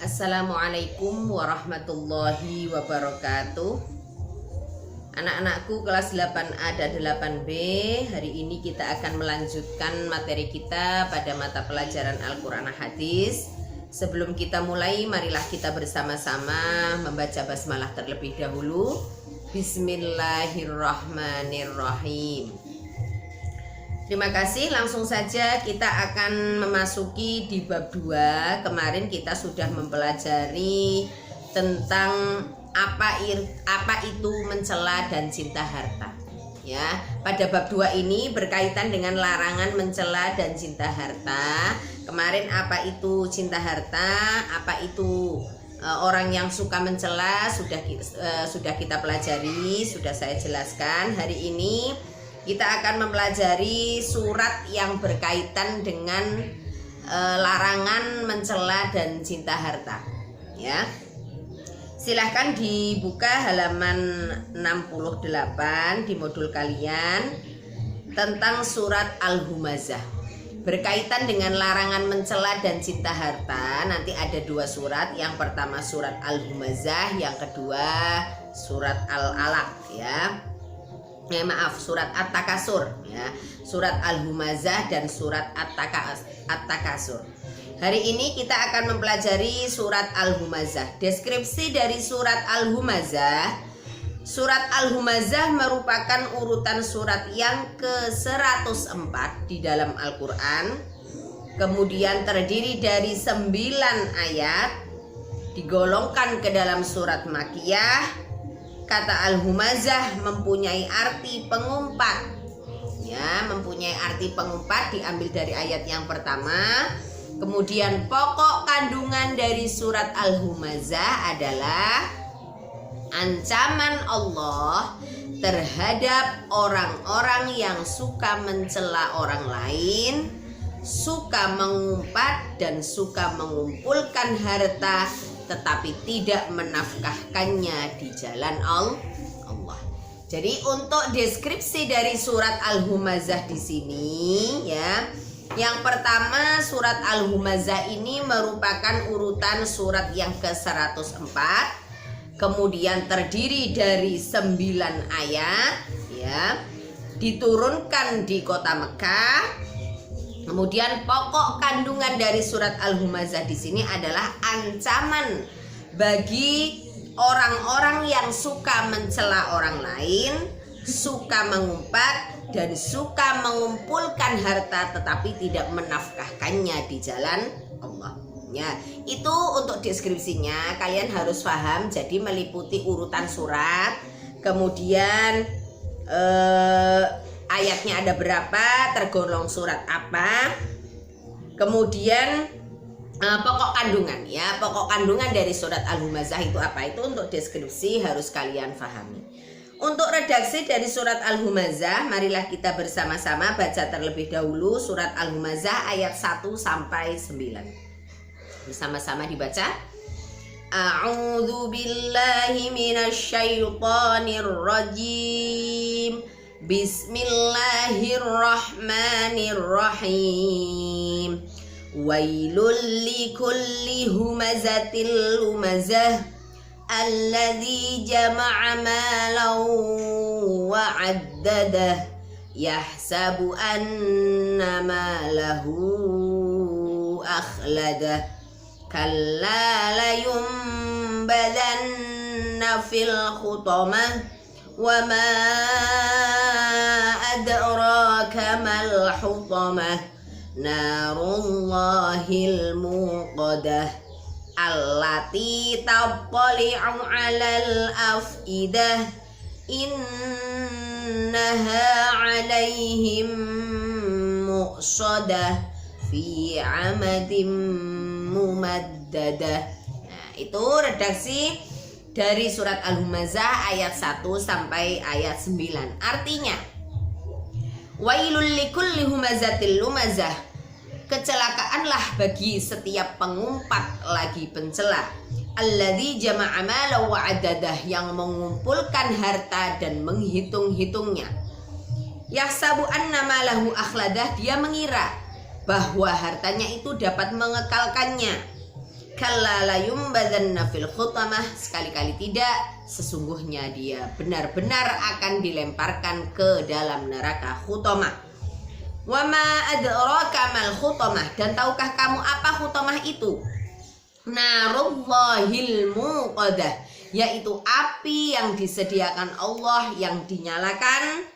Assalamualaikum warahmatullahi wabarakatuh. Anak-anakku kelas 8A dan 8B, hari ini kita akan melanjutkan materi kita pada mata pelajaran Al-Quran Hadis. Sebelum kita mulai, marilah kita bersama-sama membaca basmalah terlebih dahulu. Bismillahirrahmanirrahim. Terima kasih, langsung saja kita akan memasuki di bab 2. Kemarin kita sudah mempelajari tentang apa itu mencela dan cinta harta. Ya, pada bab 2 ini berkaitan dengan larangan mencela dan cinta harta. Kemarin apa itu cinta harta, apa itu orang yang suka mencela sudah kita pelajari, sudah saya jelaskan. Hari ini kita akan mempelajari surat yang berkaitan dengan larangan mencela dan cinta harta. Ya, silahkan dibuka halaman 68 di modul kalian tentang surat Al-Humazah. Berkaitan dengan larangan mencela dan cinta harta, nanti ada 2 surat. Yang pertama surat Al-Humazah, yang kedua surat Al-Alaq, ya. Surat At-Takasur, ya. Surat Al-Humazah dan surat At-Takasur. Hari ini kita akan mempelajari surat Al-Humazah. Deskripsi dari surat Al-Humazah. Surat Al-Humazah merupakan urutan surat yang ke-104 di dalam Al-Quran. Kemudian terdiri dari 9 ayat, digolongkan ke dalam surat Makkiyah. Kata Al-Humazah mempunyai arti pengumpat. Ya, mempunyai arti pengumpat, diambil dari ayat yang pertama. Kemudian pokok kandungan dari surat Al-Humazah adalah ancaman Allah terhadap orang-orang yang suka mencela orang lain, suka mengumpat dan suka mengumpulkan harta tetapi tidak menafkahkannya di jalan Allah. Jadi untuk deskripsi dari surat Al-Humazah di sini, ya. Yang pertama, surat Al-Humazah ini merupakan urutan surat yang ke-104. Kemudian terdiri dari 9 ayat, ya. Diturunkan di kota Mekah. Kemudian pokok kandungan dari surat Al-Humazah di sini adalah ancaman bagi orang-orang yang suka mencela orang lain, suka mengumpat dan suka mengumpulkan harta tetapi tidak menafkahkannya di jalan Allah. Ya, itu untuk deskripsinya kalian harus paham. Jadi meliputi urutan surat, kemudian ayatnya ada berapa, tergolong surat apa, kemudian pokok kandungan, ya. Pokok kandungan dari surat Al-Humazah itu apa, itu untuk deskripsi harus kalian pahami. Untuk redaksi dari surat Al-Humazah, marilah kita bersama-sama baca terlebih dahulu surat Al-Humazah ayat 1 sampai 9. Bersama-sama dibaca. A'udzu billahi minasyaitonir rajim. Bismillahirrahmanirrahim. Wailul likulli humazatil lumazah alladzi jama'a malan wa 'addadah yahsabu anna malahu akhladah kalla layumbadanna fil khutamah wa ma adraka mal hutamah narullahil muqadah allati tattali'u 'alal afidah innaha 'alaihim muqsadah fi 'amadim mumaddadah. Nah, itu redaksi dari surat Al-Humazah ayat 1 sampai ayat 9. Artinya, wailul likulli humazatil lumazah, kecelakaanlah bagi setiap pengumpat lagi pencela, alladzi jama'a malan wa 'addadah, yang mengumpulkan harta dan menghitung-hitungnya. Yahsabu anna malahu akhladah, dia mengira bahwa hartanya itu dapat mengekalkannya. Kalla la yumbadanna fil khutamah, sekali-kali tidak, sesungguhnya dia benar-benar akan dilemparkan ke dalam neraka khutamah. Wa ma adraka mal khutamah, dan tahukah kamu apa khutamah itu? Narullahil muqadah, yaitu api yang disediakan Allah yang dinyalakan,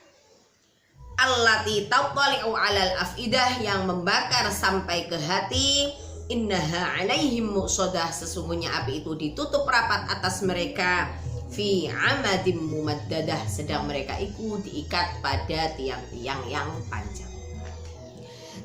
allati tattali'u 'alal afidah, yang membakar sampai ke hati. Innaha 'alaihim muqsadah, sesungguhnya api itu ditutup rapat atas mereka, fi 'amadim mumaddadah, sedang mereka itu diikat pada tiang-tiang yang panjang.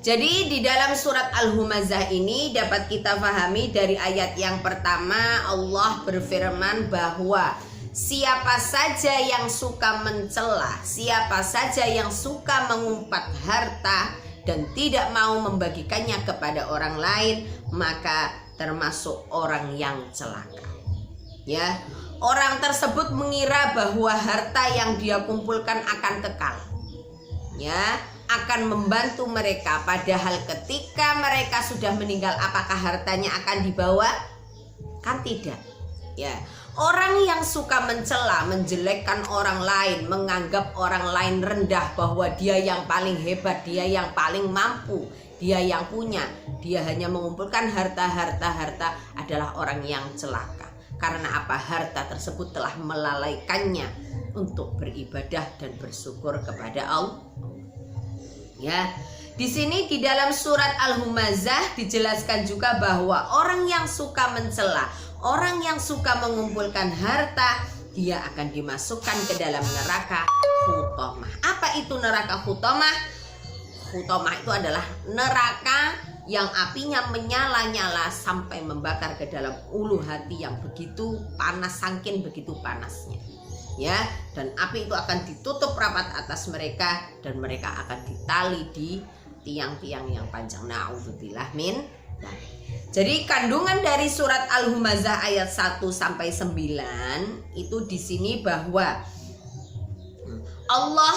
Jadi di dalam surat Al-Humazah ini dapat kita pahami dari ayat yang pertama, Allah berfirman bahwa siapa saja yang suka mencela, siapa saja yang suka mengumpat harta dan tidak mau membagikannya kepada orang lain, maka termasuk orang yang celaka. Ya, orang tersebut mengira bahwa harta yang dia kumpulkan akan kekal, ya, akan membantu mereka, padahal ketika mereka sudah meninggal, apakah hartanya akan dibawa? Kan tidak. Ya, orang yang suka mencela, menjelekkan orang lain, menganggap orang lain rendah, bahwa dia yang paling hebat, dia yang paling mampu, dia yang punya, dia hanya mengumpulkan harta, adalah orang yang celaka. Karena apa? Harta tersebut telah melalaikannya untuk beribadah dan bersyukur kepada Allah. Ya, di sini di dalam surat Al-Humazah dijelaskan juga bahwa orang yang suka mencela, orang yang suka mengumpulkan harta, dia akan dimasukkan ke dalam neraka khutamah. Apa itu neraka khutamah? Khutamah itu adalah neraka yang apinya menyala-nyala sampai membakar ke dalam ulu hati yang begitu panas, saking begitu panasnya. Ya, dan api itu akan ditutup rapat atas mereka dan mereka akan ditali di tiang-tiang yang panjang. Na'udzubillah min. Jadi kandungan dari surat Al-Humazah ayat 1 sampai 9 itu di sini bahwa Allah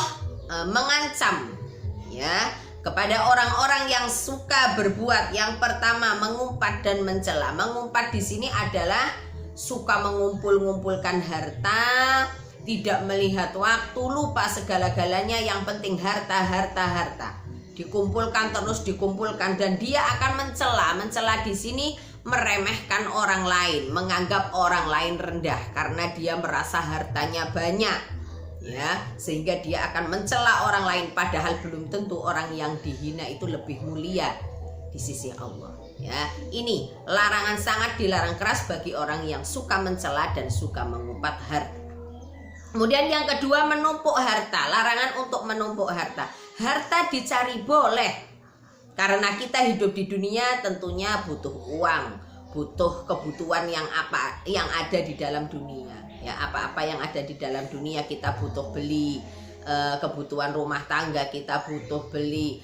mengancam, ya, kepada orang-orang yang suka berbuat yang pertama mengumpat dan mencela. Mengumpat di sini adalah suka mengumpulkan harta, tidak melihat waktu, lupa segala-galanya, yang penting harta. Dikumpulkan terus dikumpulkan, dan dia akan mencela. Mencela di sini meremehkan orang lain, menganggap orang lain rendah karena dia merasa hartanya banyak. Ya, sehingga dia akan mencela orang lain, padahal belum tentu orang yang dihina itu lebih mulia di sisi Allah. Ya, ini larangan, sangat dilarang keras bagi orang yang suka mencela dan suka mengumpat harta. Kemudian yang kedua, menumpuk harta. Larangan untuk menumpuk harta. Harta dicari boleh, karena kita hidup di dunia tentunya butuh uang, butuh kebutuhan yang ada di dalam dunia. Ya, apa-apa yang ada di dalam dunia kita butuh beli, kebutuhan rumah tangga kita butuh beli,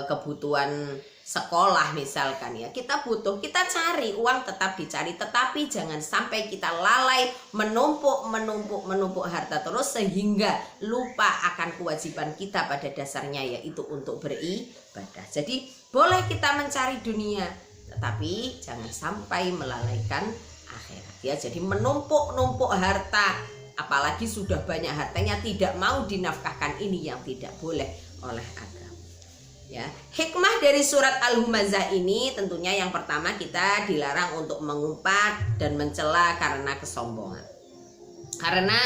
kebutuhan sekolah misalkan, ya, kita butuh, kita cari, uang tetap dicari, tetapi jangan sampai kita lalai menumpuk harta terus sehingga lupa akan kewajiban kita pada dasarnya, yaitu untuk beribadah. Jadi boleh kita mencari dunia, tetapi jangan sampai melalaikan akhirat, ya. Jadi menumpuk harta, apalagi sudah banyak hartanya, tidak mau dinafkahkan, ini yang tidak boleh oleh agama. Ya, hikmah dari surat Al-Humazah ini tentunya yang pertama, kita dilarang untuk mengumpat dan mencela karena kesombongan. Karena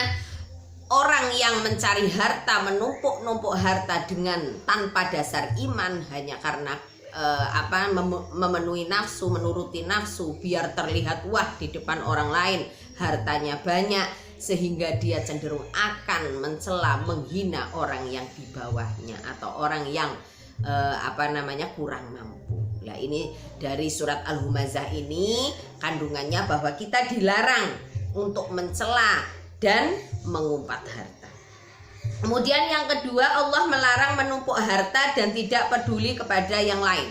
orang yang mencari harta, menumpuk harta dengan tanpa dasar iman, hanya karena memenuhi nafsu, menuruti nafsu, biar terlihat wah di depan orang lain hartanya banyak, sehingga dia cenderung akan mencela, menghina orang yang di bawahnya atau orang yang kurang mampu. Nah, ini dari surat Al-Humazah ini kandungannya bahwa kita dilarang untuk mencela dan mengumpat harta. Kemudian yang kedua, Allah melarang menumpuk harta dan tidak peduli kepada yang lain.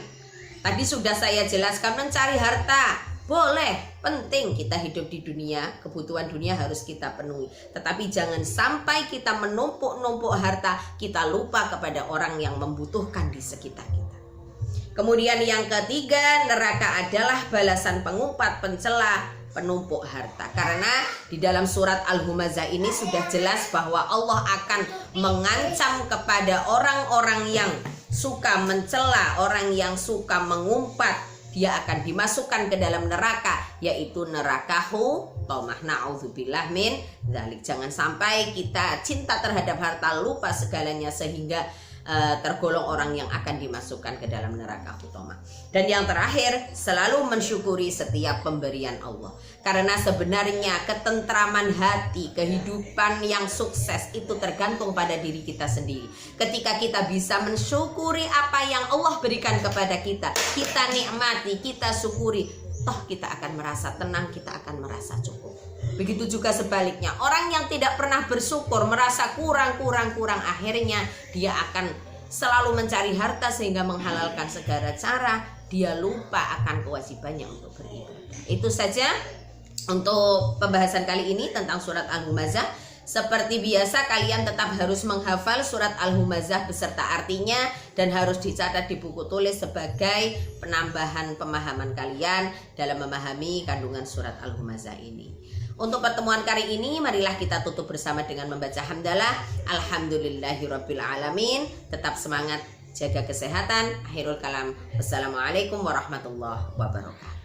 Tadi sudah saya jelaskan, mencari harta boleh, penting, kita hidup di dunia, kebutuhan dunia harus kita penuhi. Tetapi jangan sampai kita menumpuk harta, kita lupa kepada orang yang membutuhkan di sekitar kita. Kemudian yang ketiga, neraka adalah balasan pengumpat, pencela, penumpuk harta. Karena di dalam surat Al-Humazah ini sudah jelas bahwa Allah akan mengancam kepada orang-orang yang suka mencela, orang yang suka mengumpat, dia akan dimasukkan ke dalam neraka, yaitu neraka hutamah. Na'udzubillah min dzalik. Jangan sampai kita cinta terhadap harta, lupa segalanya sehingga tergolong orang yang akan dimasukkan ke dalam neraka hutamah. Dan yang terakhir, selalu mensyukuri setiap pemberian Allah. Karena sebenarnya ketentraman hati, kehidupan yang sukses itu tergantung pada diri kita sendiri. Ketika kita bisa mensyukuri apa yang Allah berikan kepada kita, kita nikmati, kita syukuri, toh kita akan merasa tenang, kita akan merasa cukup. Begitu juga sebaliknya, orang yang tidak pernah bersyukur, merasa kurang, akhirnya dia akan selalu mencari harta sehingga menghalalkan segala cara, dia lupa akan kewajibannya untuk beribadah. Itu saja untuk pembahasan kali ini tentang surat Al-Humazah. Seperti biasa, kalian tetap harus menghafal surat Al-Humazah beserta artinya dan harus dicatat di buku tulis sebagai penambahan pemahaman kalian dalam memahami kandungan surat Al-Humazah ini. Untuk pertemuan kali ini, marilah kita tutup bersama dengan membaca hamdalah. Alhamdulillahirabbil alamin. Tetap semangat, jaga kesehatan. Akhirul kalam. Wassalamualaikum warahmatullahi wabarakatuh.